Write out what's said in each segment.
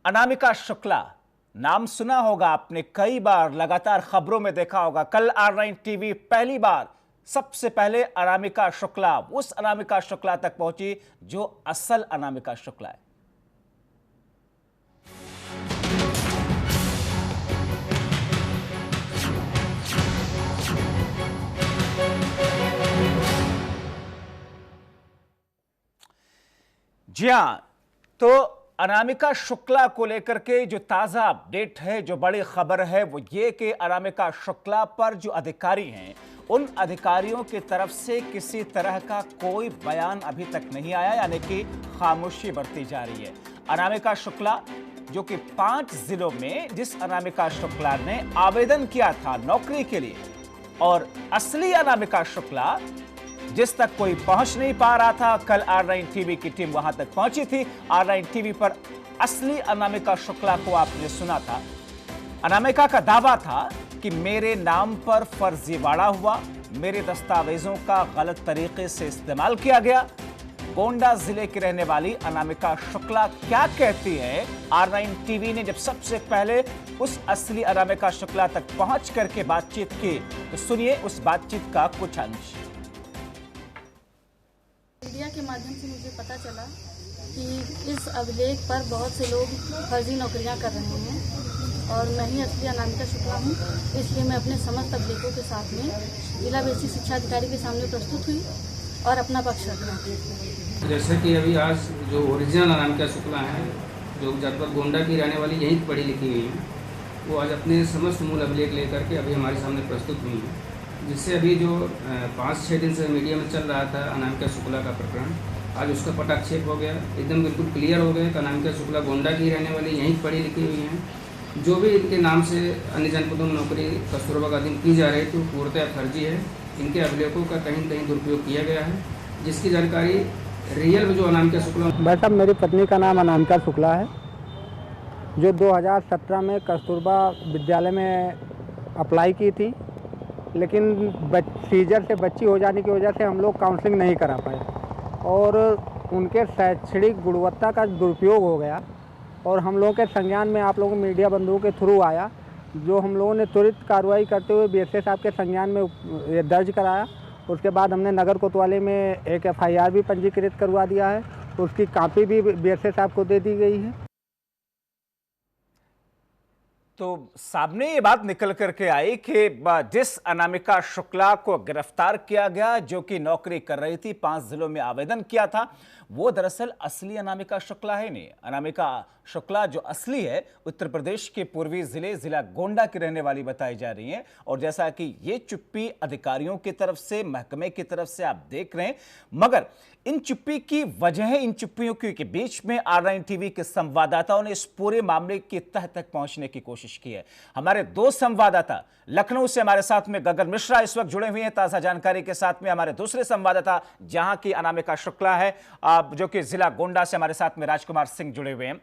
अनामिका शुक्ला नाम सुना होगा आपने, कई बार लगातार खबरों में देखा होगा। कल R9 टीवी पहली बार सबसे पहले अनामिका शुक्ला, उस अनामिका शुक्ला तक पहुंची जो असल अनामिका शुक्ला है। जी हां, तो अनामिका शुक्ला को लेकर के जो ताजा अपडेट है, जो बड़ी खबर है वो ये कि अनामिका शुक्ला पर जो अधिकारी हैं, उन अधिकारियों की तरफ से किसी तरह का कोई बयान अभी तक नहीं आया, यानी कि खामोशी बरती जा रही है। अनामिका शुक्ला जो कि 5 जिलों में, जिस अनामिका शुक्ला ने आवेदन किया था नौकरी के लिए, और असली अनामिका शुक्ला जिस तक कोई पहुंच नहीं पा रहा था, कल R9 टीवी की टीम वहां तक पहुंची थी। R9 टीवी पर असली अनामिका शुक्ला को आपने सुना था। अनामिका का दावा था कि मेरे नाम पर फर्जीवाड़ा हुआ, मेरे दस्तावेजों का गलत तरीके से इस्तेमाल किया गया। गोंडा जिले की रहने वाली अनामिका शुक्ला क्या कहती है, R9 टीवी ने जब सबसे पहले उस असली अनामिका शुक्ला तक पहुंच करके बातचीत की, तो सुनिए उस बातचीत का कुछ अंश। मीडिया के माध्यम से मुझे पता चला कि इस अभिलेख पर बहुत से लोग फर्जी नौकरियां कर रहे हैं और मैं ही असली अनामिका शुक्ला हूं। इसलिए मैं अपने समस्त अभिलेखों के साथ में जिला बेसिक शिक्षा अधिकारी के सामने प्रस्तुत हुई और अपना पक्ष रखा। जैसे कि अभी आज जो ओरिजिनल अनामिका शुक्ला है, जो जनपद गोंडा की रहने वाली यहीं पढ़ी लिखी हुई हैं, वो आज अपने समस्त मूल अभिलेख लेकर के अभी हमारे सामने प्रस्तुत हुई हैं, जिससे अभी जो 5-6 दिन से मीडिया में चल रहा था अनामिका शुक्ला का प्रकरण, आज उसका पटाक्षेप हो गया। एकदम बिल्कुल क्लियर हो गया कि अनामिका शुक्ला गोंडा की रहने वाली यहीं पढ़ी लिखी हुई हैं। जो भी इनके नाम से अन्य जनपदों में नौकरी कस्तूरबा गांधी में की जा रही थी, पूर्णतः फर्जी है। इनके अभिलेखों का कहीं न कहीं दुरुपयोग किया गया है, जिसकी जानकारी रियल जो अनामिका शुक्ला। भाई साहब, मेरी पत्नी का नाम अनामिका शुक्ला है, जो 2017 में कस्तूरबा विद्यालय में अप्लाई की थी, लेकिन सीजर से बच्ची हो जाने की वजह से हम लोग काउंसलिंग नहीं करा पाए और उनके शैक्षणिक गुणवत्ता का दुरुपयोग हो गया और हम लोगों के संज्ञान में आप लोगों मीडिया बंधुओं के थ्रू आया, जो हम लोगों ने तुरंत कार्रवाई करते हुए बीएसए साहब के संज्ञान में दर्ज कराया। उसके बाद हमने नगर कोतवाली में एक FIR भी पंजीकृत करवा दिया है, उसकी कॉपी भी बीएसए साहब को दे दी गई है। तो सामने ये बात निकल करके आई कि जिस अनामिका शुक्ला को गिरफ्तार किया गया, जो कि नौकरी कर रही थी, 5 जिलों में आवेदन किया था, वो दरअसल असली अनामिका शुक्ला है नहीं। अनामिका शुक्ला जो असली है, उत्तर प्रदेश के पूर्वी जिला गोंडा की रहने वाली बताई जा रही है। और जैसा कि ये चुप्पी अधिकारियों की तरफ से, महकमे की तरफ से आप देख रहे हैं, मगर इन चुप्पी की वजह, इन चुप्पियों के बीच में R9 टीवी के संवाददाताओं ने इस पूरे मामले की तह तक पहुंचने की कोशिश की है। हमारे 2 संवाददाता लखनऊ से हमारे साथ में गगन मिश्रा इस वक्त जुड़े हुए हैं ताजा जानकारी के साथ में। हमारे दूसरे संवाददाता जहां की अनामिका शुक्ला है, जो कि जिला गोंडा से हमारे साथ में राजकुमार सिंह जुड़े हुए हैं।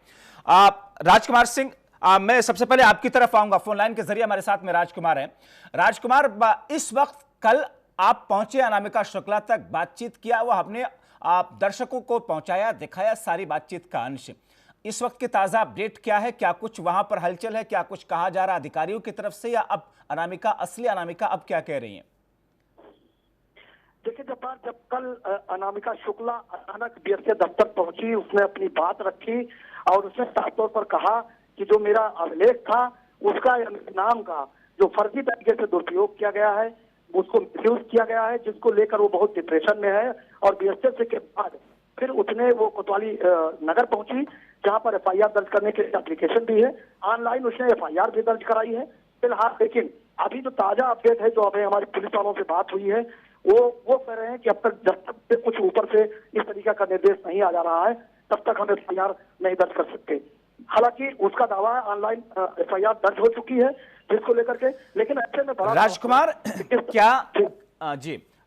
राजकुमार सिंह, मैं सबसे पहले आपकी तरफ आऊंगा। फोन लाइन के जरिए हमारे साथ में राजकुमार हैं। राजकुमार, इस वक्त कल आप पहुंचे अनामिका शुक्ला तक, बातचीत किया, वो हमने आप दर्शकों को पहुंचाया, दिखाया सारी बातचीत का अंश। इस वक्त की ताजा अपडेट क्या है? क्या कुछ वहां पर हलचल है? क्या कुछ कहा जा रहा है अधिकारियों की तरफ से, या अब अनामिका, असली अनामिका अब क्या कह रही हैं? देखिए, जब कल अनामिका शुक्ला अचानक बीएसए दफ्तर पहुंची, उसने अपनी बात रखी और उसने साफ तौर पर कहा कि जो मेरा अभिलेख था उसका, नाम का जो फर्जी तरीके से दुरुपयोग किया गया है, उसको मिसयूज किया गया है, जिसको लेकर वो बहुत डिप्रेशन में है। और बीएसए से के बाद फिर उसने वो कोतवाली नगर पहुंची, जहां पर FIR दर्ज करने के लिए एप्लीकेशन भी है। ऑनलाइन उसने FIR भी दर्ज कराई है फिलहाल। लेकिन अभी जो ताजा अपडेट है, जो अभी हमारी पुलिस वालों से बात हुई है, वो कह रहे हैं कि अब तक, जब तक कुछ ऊपर से इस तरीके का निर्देश नहीं आ जा रहा है, तब तक हम FIR नहीं दर्ज कर सकते। हालांकि उसका दावा ऑनलाइन FIR दर्ज हो चुकी है, जिसको लेकर के। लेकिन ऐसे में बड़ा राजकुमार,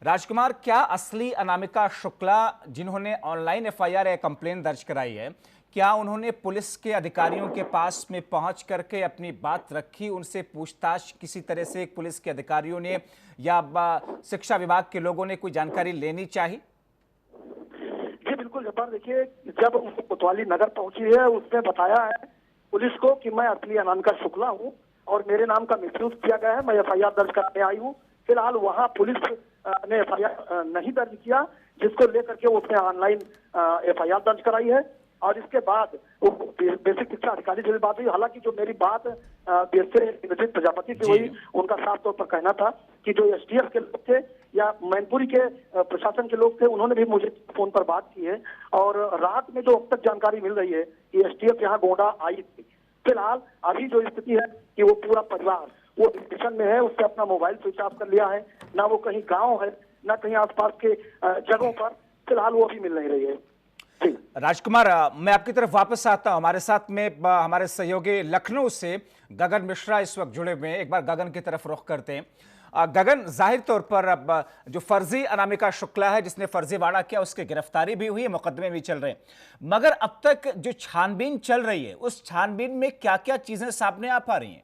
राजकुमार, क्या असली अनामिका शुक्ला, जिन्होंने ऑनलाइन FIR या कंप्लेन दर्ज कराई है, क्या उन्होंने पुलिस के अधिकारियों के पास में पहुंच करके अपनी बात रखी, उनसे पूछताछ किसी तरह से पुलिस के अधिकारियों ने या शिक्षा विभाग के लोगों ने कोई जानकारी लेनी चाहिए? जी बिल्कुल जब्बार, देखिए, जब कोतवाली नगर पहुंची है, उसने बताया है, पुलिस को कि मैं असली अनामिका शुक्ला हूँ और मेरे नाम का मिसयूज किया गया है, मैं एफआईआर दर्ज करने आई हूँ। फिलहाल वहाँ पुलिस ने एफआईआर नहीं दर्ज किया, जिसको लेकर के उसने ऑनलाइन एफआईआर दर्ज कराई है। और इसके बाद बेसिक शिक्षा अधिकारी से भी बात हुई। हालांकि जो मेरी बात बीएसए प्रजापति से हुई, उनका साफ तौर पर कहना था कि जो एसटीएफ के लोग थे या मैनपुरी के प्रशासन के लोग थे, उन्होंने भी मुझे फोन पर बात की है। और रात में जो अब तक जानकारी मिल रही है कि एसटीएफ यहाँ गोंडा आई थी। फिलहाल अभी जो स्थिति है कि वो पूरा परिवार वो डिप्रेशन में है, उसने अपना मोबाइल स्विच ऑफ कर लिया है, ना वो कहीं गांव है ना कहीं आसपास के जगहों पर। फिलहाल वो अभी मिल नहीं रही है। राजकुमार, मैं आपकी तरफ वापस आता हूं। हमारे साथ में हमारे सहयोगी लखनऊ से गगन मिश्रा इस वक्त जुड़े हुए हैं। एक बार गगन की तरफ रुख करते हैं। गगन, जाहिर तौर पर अब जो फर्जी अनामिका शुक्ला है जिसने फर्जीवाड़ा किया, उसकी गिरफ्तारी भी हुई है, मुकदमे भी चल रहे हैं, मगर अब तक जो छानबीन चल रही है उस छानबीन में क्या क्या चीजें सामने आ पा रही हैं,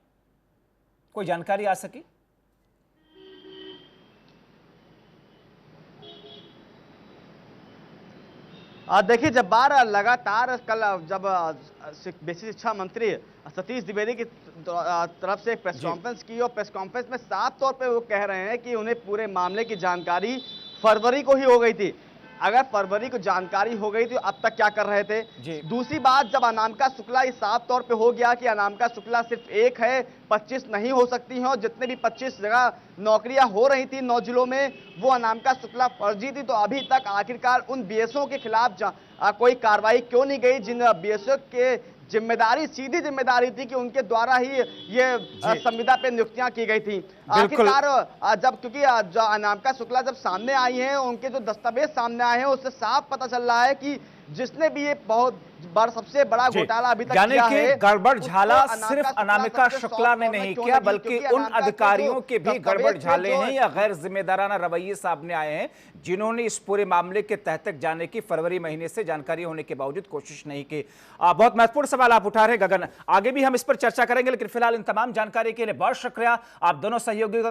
कोई जानकारी आ सकी? देखिए, जब बार लगातार कल जब बेसिक शिक्षा मंत्री सतीश द्विवेदी की तरफ से एक प्रेस कॉन्फ्रेंस की और प्रेस कॉन्फ्रेंस में साफ तौर पे वो कह रहे हैं कि उन्हें पूरे मामले की जानकारी फरवरी को ही हो गई थी। अगर फरवरी को जानकारी हो गई तो अब तक क्या कर रहे थे? दूसरी बात, जब अनामिका शुक्ला ये साफ तौर पे हो गया कि अनामिका शुक्ला सिर्फ एक है, 25 नहीं हो सकती हैं, और जितने भी 25 जगह नौकरियां हो रही थी 9 जिलों में वो अनामिका शुक्ला फर्जी थी, तो अभी तक आखिरकार उन बीएसओ के खिलाफ कोई कार्रवाई क्यों नहीं गई जिन बीएसओ के जिम्मेदारी, सीधी जिम्मेदारी थी कि उनके द्वारा ही ये संविदा पे नियुक्तियां की गई थी। आखिरकार जब क्योंकि जो अनामिका शुक्ला जब सामने आई हैं, उनके जो दस्तावेज सामने आए हैं, उससे साफ पता चल रहा है कि जिसने भी ये बहुत सबसे बड़ा घोटाला अभी तक यानी किया कि है, गड़बड़ झाला सिर्फ अनामिका शुक्ला ने नहीं किया, बल्कि उन अधिकारियों के भी गड़बड़ झाले हैं या गैर जिम्मेदाराना रवैये सामने आए हैं जिन्होंने इस पूरे मामले के तह तक जाने की फरवरी महीने से जानकारी होने के बावजूद कोशिश नहीं की। बहुत महत्वपूर्ण सवाल आप उठा रहे हैं गगन, आगे भी हम इस पर चर्चा करेंगे, लेकिन फिलहाल इन तमाम जानकारी के लिए बहुत शुक्रिया आप दोनों सहयोगियों